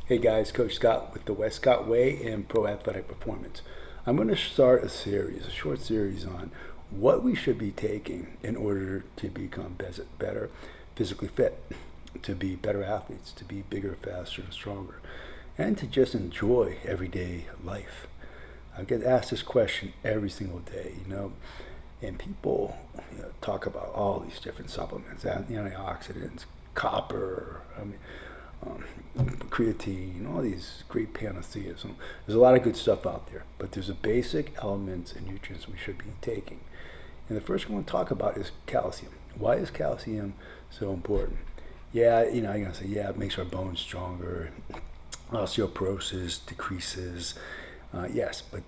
Hey guys, Coach Scott with the Westcott Way and Pro Athletic Performance. I'm going to start a short series on what we should be taking in order to become better physically fit, to be better athletes, to be bigger, faster, and stronger, and to just enjoy everyday life. I get asked this question every single day, and people talk about all these different supplements, antioxidants, copper, creatine, all these great panaceas. So there's a lot of good stuff out there, but there's a basic elements and nutrients we should be taking. And the first one I want to talk about is calcium. Why is calcium so important? Yeah, you're gonna say, it makes our bones stronger, osteoporosis decreases. Yes, but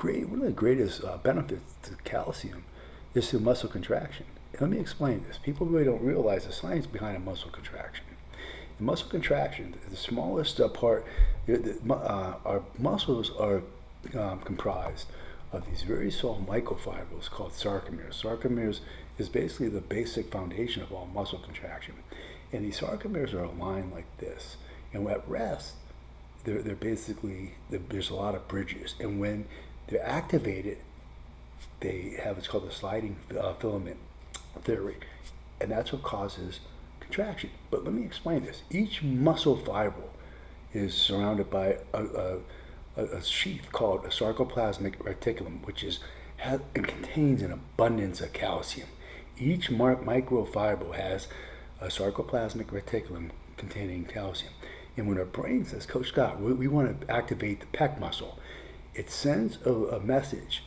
one of the greatest benefits to calcium is to muscle contraction. And let me explain this. People really don't realize the science behind a muscle contraction. In muscle contraction, the smallest part, our muscles are comprised of these very small microfibrils called sarcomeres. Sarcomeres is basically the basic foundation of all muscle contraction. And these sarcomeres are aligned like this. And at rest, they're basically, there's a lot of bridges. And when they're activated, they have what's called the sliding filament theory. And that's what causes contraction. But let me explain this. Each muscle fibril is surrounded by a sheath called a sarcoplasmic reticulum, which contains an abundance of calcium. Each microfibril has a sarcoplasmic reticulum containing calcium. And when our brain says, Coach Scott, we want to activate the pec muscle, it sends a message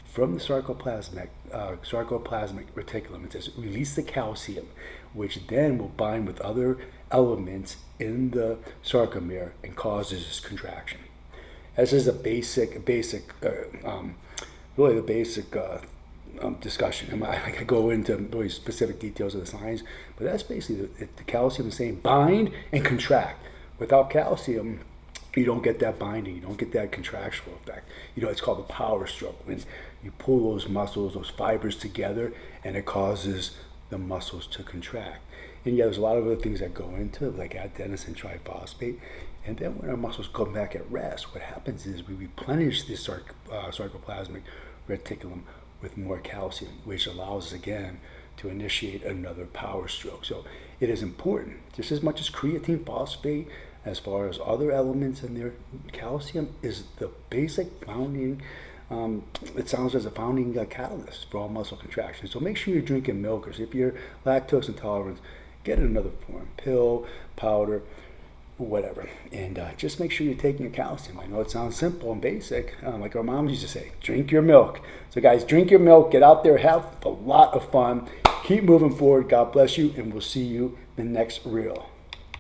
from the sarcoplasmic reticulum. It says, release the calcium, which then will bind with other elements in the sarcomere and causes this contraction. This is a basic discussion. I could go into really specific details of the science, but that's basically the calcium is saying bind and contract. Without calcium, you don't get that binding, you don't get that contractual effect. It's called a power stroke, when you pull those muscles, those fibers together, and it causes the muscles to contract. And there's a lot of other things that go into it, like adenosine triphosphate. And then when our muscles come back at rest, what happens is we replenish this sarcoplasmic reticulum with more calcium, which allows us again to initiate another power stroke. So it is important, just as much as creatine phosphate, as far as other elements in there. Calcium is the basic founding, it sounds as a founding catalyst for all muscle contraction. So make sure you're drinking milk, or if you're lactose intolerant, get another form, pill, powder, whatever. And just make sure you're taking your calcium. I know it sounds simple and basic, like our moms used to say, drink your milk. So guys, drink your milk, get out there, have a lot of fun, keep moving forward. God bless you, and we'll see you in the next reel.